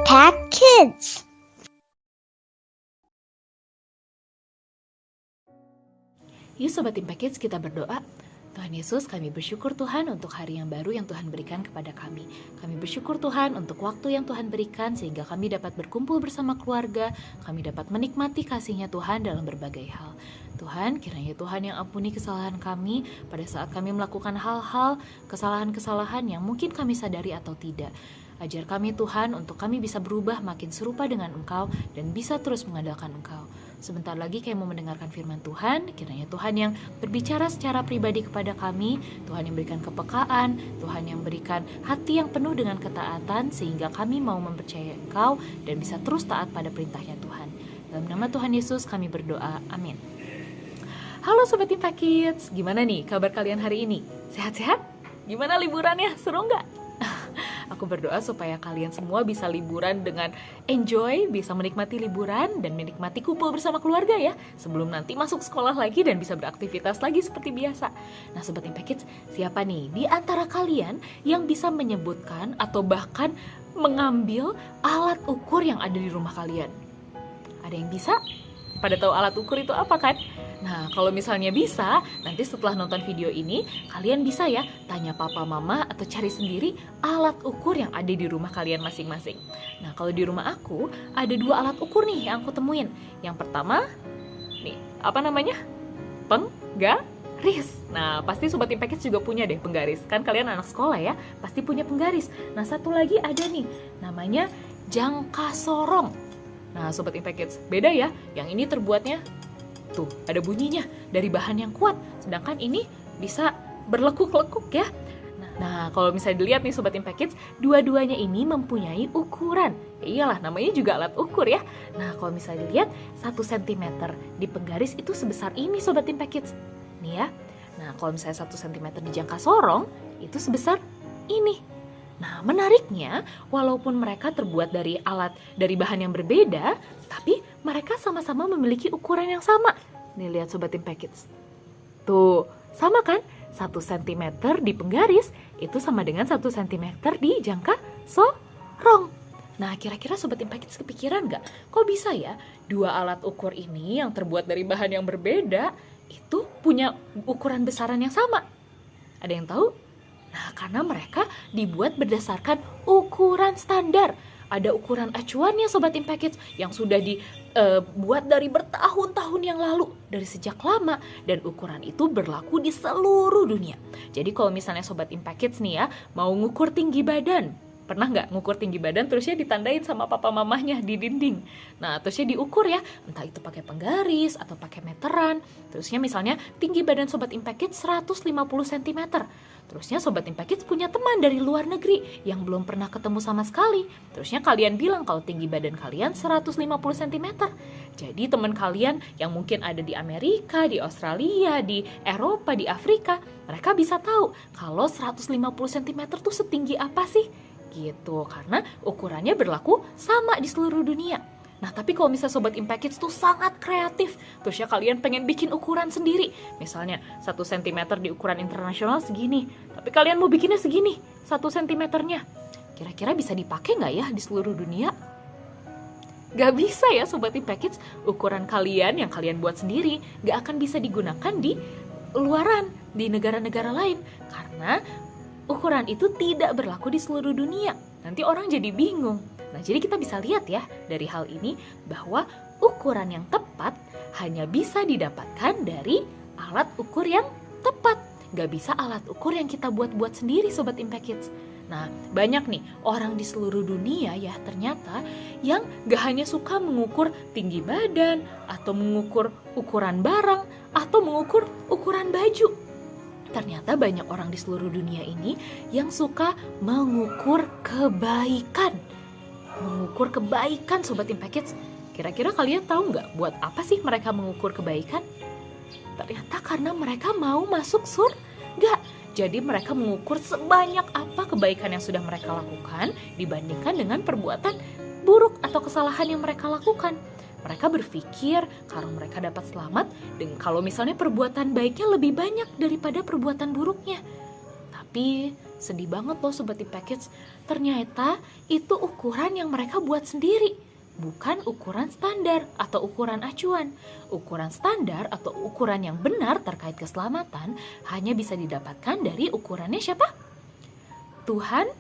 Impact Kids. Yuk Sobat Impact Kids, kita berdoa. Tuhan Yesus, kami bersyukur Tuhan untuk hari yang baru yang Tuhan berikan kepada kami. Kami bersyukur Tuhan untuk waktu yang Tuhan berikan sehingga kami dapat berkumpul bersama keluarga, kami dapat menikmati kasih-Nya Tuhan dalam berbagai hal. Tuhan, kiranya Tuhan yang ampuni kesalahan kami pada saat kami melakukan hal-hal, kesalahan-kesalahan yang mungkin kami sadari atau tidak. Ajar kami Tuhan untuk kami bisa berubah makin serupa dengan Engkau dan bisa terus mengandalkan Engkau. Sebentar lagi kami mau mendengarkan firman Tuhan, kiranya Tuhan yang berbicara secara pribadi kepada kami, Tuhan yang berikan kepekaan, Tuhan yang berikan hati yang penuh dengan ketaatan sehingga kami mau mempercayai Engkau dan bisa terus taat pada perintahnya Tuhan. Dalam nama Tuhan Yesus kami berdoa, amin. Halo Sobat Impact Kids, gimana nih kabar kalian hari ini? Sehat-sehat? Gimana liburannya? Seru nggak? Aku berdoa supaya kalian semua bisa liburan dengan enjoy, bisa menikmati liburan dan menikmati kumpul bersama keluarga ya, sebelum nanti masuk sekolah lagi dan bisa beraktivitas lagi seperti biasa. Nah Sobat Impact Kids, siapa nih di antara kalian yang bisa menyebutkan atau bahkan mengambil alat ukur yang ada di rumah kalian? Ada yang bisa? Pada tahu alat ukur itu apa kan? Nah, kalau misalnya bisa, nanti setelah nonton video ini, kalian bisa ya tanya papa mama atau cari sendiri alat ukur yang ada di rumah kalian masing-masing. Nah, kalau di rumah aku, ada 2 alat ukur nih yang aku temuin. Yang pertama, nih, apa namanya? Penggaris. Nah, pasti Sobat Impact Kids juga punya deh penggaris. Kan kalian anak sekolah ya, pasti punya penggaris. Nah, satu lagi ada nih, namanya jangka sorong. Nah, Sobat Impact Kids, beda ya. Yang ini terbuatnya, tuh, ada bunyinya dari bahan yang kuat. Sedangkan ini bisa berlekuk-lekuk ya. Nah, kalau misalnya dilihat nih Sobat Impact Kids, dua-duanya ini mempunyai ukuran. Ya iyalah, namanya juga alat ukur ya. Nah, kalau misalnya dilihat, 1 cm di penggaris itu sebesar ini Sobat Impact Kids. Nih ya. Nah, kalau misalnya 1 cm di jangka sorong, itu sebesar ini. Nah, menariknya, walaupun mereka terbuat dari bahan yang berbeda, tapi mereka sama-sama memiliki ukuran yang sama. Nih, lihat Sobat Impact Kids. Tuh, sama kan? 1 cm di penggaris, itu sama dengan 1 cm di jangka sorong. Nah, kira-kira Sobat Impact Kids kepikiran nggak? Kok bisa ya, 2 alat ukur ini yang terbuat dari bahan yang berbeda, itu punya ukuran besaran yang sama? Ada yang tahu? Nah, karena mereka dibuat berdasarkan ukuran standar. Ada ukuran acuannya Sobat Impact Kids yang sudah dibuat dari bertahun-tahun yang lalu, dari sejak lama, dan ukuran itu berlaku di seluruh dunia. Jadi kalau misalnya Sobat Impact Kids nih ya, mau ngukur tinggi badan, pernah nggak ngukur tinggi badan terusnya ditandain sama papa mamahnya di dinding? Nah, terusnya diukur ya, entah itu pakai penggaris atau pakai meteran. Terusnya misalnya tinggi badan Sobat Impact Kids 150 cm. Terusnya Sobat Impact Kids punya teman dari luar negeri yang belum pernah ketemu sama sekali. Terusnya kalian bilang kalau tinggi badan kalian 150 cm. Jadi teman kalian yang mungkin ada di Amerika, di Australia, di Eropa, di Afrika, mereka bisa tahu kalau 150 cm tuh setinggi apa sih? Gitu, karena ukurannya berlaku sama di seluruh dunia. Nah, tapi kalau misalnya Sobat Impact Kids tuh sangat kreatif, terusnya kalian pengen bikin ukuran sendiri. Misalnya 1 cm di ukuran internasional segini, tapi kalian mau bikinnya segini, 1 cm-nya. Kira-kira bisa dipakai nggak ya di seluruh dunia? Gak bisa ya Sobat Impact Kids, ukuran kalian yang kalian buat sendiri gak akan bisa digunakan di luaran, di negara-negara lain. Karena ukuran itu tidak berlaku di seluruh dunia. Nanti orang jadi bingung. Nah, jadi kita bisa lihat ya dari hal ini bahwa ukuran yang tepat hanya bisa didapatkan dari alat ukur yang tepat. Gak bisa alat ukur yang kita buat-buat sendiri Sobat Impact Kids. Nah, banyak nih orang di seluruh dunia ya ternyata yang gak hanya suka mengukur tinggi badan atau mengukur ukuran barang atau mengukur ukuran baju. Ternyata banyak orang di seluruh dunia ini yang suka mengukur kebaikan. Mengukur kebaikan Sobat Impact Kids. Kira-kira kalian tahu nggak buat apa sih mereka mengukur kebaikan? Ternyata karena mereka mau masuk surga. Jadi mereka mengukur sebanyak apa kebaikan yang sudah mereka lakukan dibandingkan dengan perbuatan buruk atau kesalahan yang mereka lakukan. Mereka berpikir kalau mereka dapat selamat dan kalau misalnya perbuatan baiknya lebih banyak daripada perbuatan buruknya. Tapi sedih banget loh Sobat Impact Kids, ternyata itu ukuran yang mereka buat sendiri, bukan ukuran standar atau ukuran acuan. Ukuran standar atau ukuran yang benar terkait keselamatan hanya bisa didapatkan dari ukurannya siapa? Tuhan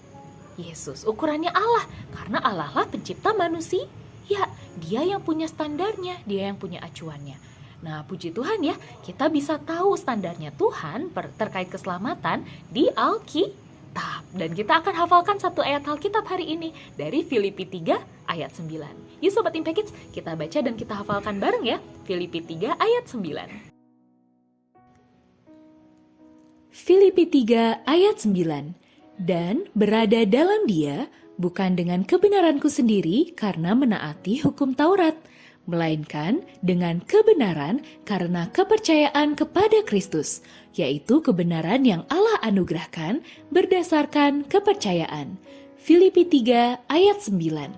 Yesus, ukurannya Allah, karena Allah lah pencipta manusia. Ya, dia yang punya standarnya, dia yang punya acuannya. Nah, puji Tuhan ya, kita bisa tahu standarnya Tuhan terkait keselamatan di Alkitab. Dan kita akan hafalkan satu ayat Alkitab hari ini dari Filipi 3 ayat 9. Yuk Sobat Impact Kids, kita baca dan kita hafalkan bareng ya. Filipi 3 ayat 9. Filipi 3 ayat 9. Dan berada dalam Dia bukan dengan kebenaranku sendiri karena menaati hukum Taurat, melainkan dengan kebenaran karena kepercayaan kepada Kristus, yaitu kebenaran yang Allah anugerahkan berdasarkan kepercayaan. Filipi 3 ayat 9.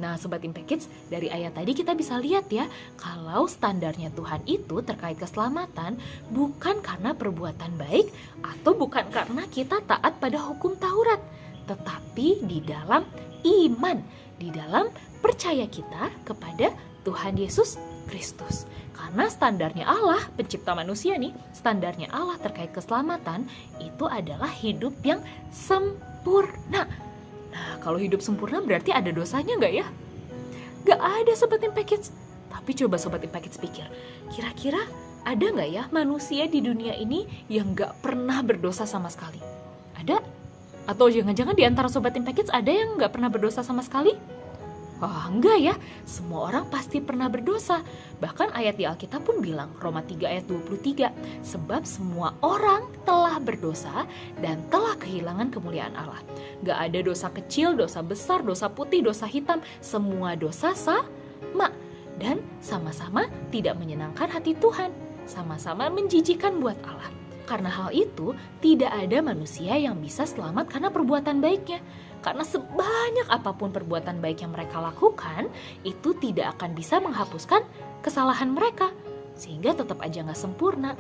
Nah Sobat Impact Kids, dari ayat tadi kita bisa lihat ya, kalau standarnya Tuhan itu terkait keselamatan bukan karena perbuatan baik atau bukan karena kita taat pada hukum Taurat, tetapi di dalam iman, di dalam percaya kita kepada Tuhan Yesus Kristus. Karena standarnya Allah, pencipta manusia nih, standarnya Allah terkait keselamatan itu adalah hidup yang sempurna. Nah, kalau hidup sempurna berarti ada dosanya nggak ya? Nggak ada Sobat Impact Kids. Tapi coba Sobat Impact Kids pikir, kira-kira ada nggak ya manusia di dunia ini yang nggak pernah berdosa sama sekali? Ada? Atau jangan-jangan di antara Sobat Impact Kids ada yang nggak pernah berdosa sama sekali? Wah, enggak ya, semua orang pasti pernah berdosa. Bahkan ayat di Alkitab pun bilang, Roma 3 ayat 23, sebab semua orang telah berdosa dan telah kehilangan kemuliaan Allah. Gak ada dosa kecil, dosa besar, dosa putih, dosa hitam, semua dosa sama. Dan sama-sama tidak menyenangkan hati Tuhan, sama-sama menjijikan buat Allah. Karena hal itu, tidak ada manusia yang bisa selamat karena perbuatan baiknya. Karena sebanyak apapun perbuatan baik yang mereka lakukan, itu tidak akan bisa menghapuskan kesalahan mereka. Sehingga tetap aja gak sempurna.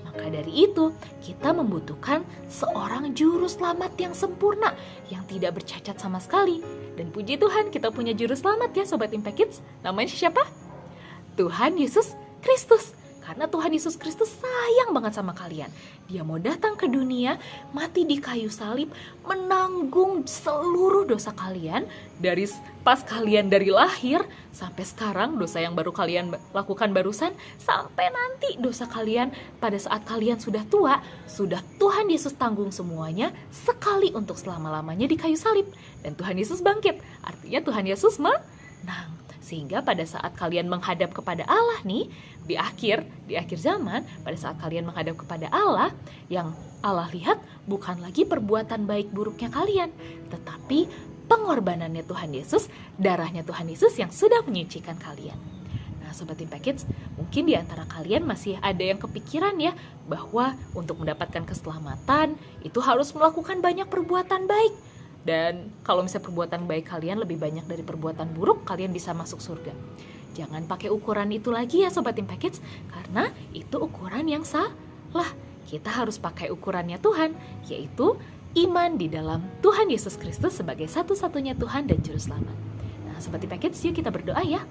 Maka dari itu, kita membutuhkan seorang juru selamat yang sempurna, yang tidak bercacat sama sekali. Dan puji Tuhan, kita punya juru selamat ya Sobat Impact Kids. Namanya siapa? Tuhan Yesus Kristus. Karena Tuhan Yesus Kristus sayang banget sama kalian. Dia mau datang ke dunia, mati di kayu salib, menanggung seluruh dosa kalian. Dari pas kalian dari lahir, sampai sekarang dosa yang baru kalian lakukan barusan, sampai nanti dosa kalian pada saat kalian sudah tua, sudah Tuhan Yesus tanggung semuanya sekali untuk selama-lamanya di kayu salib. Dan Tuhan Yesus bangkit, artinya Tuhan Yesus menang. Sehingga pada saat kalian menghadap kepada Allah nih, di akhir zaman, pada saat kalian menghadap kepada Allah, yang Allah lihat bukan lagi perbuatan baik buruknya kalian, tetapi pengorbanannya Tuhan Yesus, darahnya Tuhan Yesus yang sudah menyucikan kalian. Nah Sobat Impact Kids, mungkin di antara kalian masih ada yang kepikiran ya, bahwa untuk mendapatkan keselamatan, itu harus melakukan banyak perbuatan baik. Dan kalau misalnya perbuatan baik kalian lebih banyak dari perbuatan buruk, kalian bisa masuk surga. Jangan pakai ukuran itu lagi ya Sobat Impact Kids, karena itu ukuran yang salah. Kita harus pakai ukurannya Tuhan, yaitu iman di dalam Tuhan Yesus Kristus sebagai satu-satunya Tuhan dan Juru Selamat. Nah Sobat Impact Kids, yuk kita berdoa ya.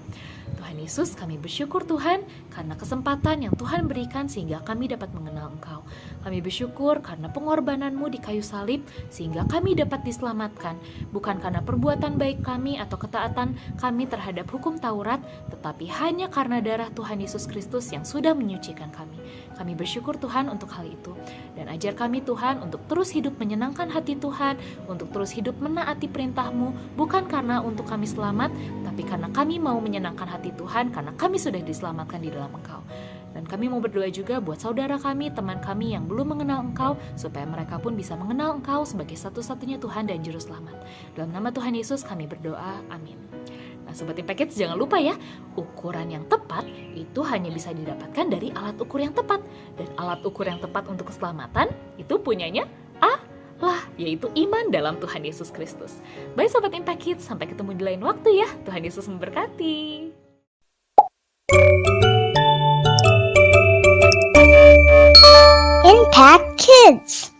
Tuhan Yesus, kami bersyukur Tuhan karena kesempatan yang Tuhan berikan sehingga kami dapat mengenal Engkau. Kami bersyukur karena pengorbanan-Mu di kayu salib sehingga kami dapat diselamatkan. Bukan karena perbuatan baik kami atau ketaatan kami terhadap hukum Taurat, tetapi hanya karena darah Tuhan Yesus Kristus yang sudah menyucikan kami. Kami bersyukur Tuhan untuk hal itu. Dan ajar kami Tuhan untuk terus hidup menyenangkan hati Tuhan, untuk terus hidup menaati perintah-Mu, bukan karena untuk kami selamat, tapi karena kami mau menyenangkan hati Tuhan, karena kami sudah diselamatkan di dalam Engkau. Dan kami mau berdoa juga buat saudara kami, teman kami yang belum mengenal Engkau, supaya mereka pun bisa mengenal Engkau sebagai satu-satunya Tuhan dan Juru Selamat. Dalam nama Tuhan Yesus kami berdoa, amin. Nah Sobat Impact Kids, jangan lupa ya, ukuran yang tepat itu hanya bisa didapatkan dari alat ukur yang tepat. Dan alat ukur yang tepat untuk keselamatan itu punyanya Allah, yaitu iman dalam Tuhan Yesus Kristus. Baik Sobat Impact Kids, sampai ketemu di lain waktu ya. Tuhan Yesus memberkati. Impact Kids.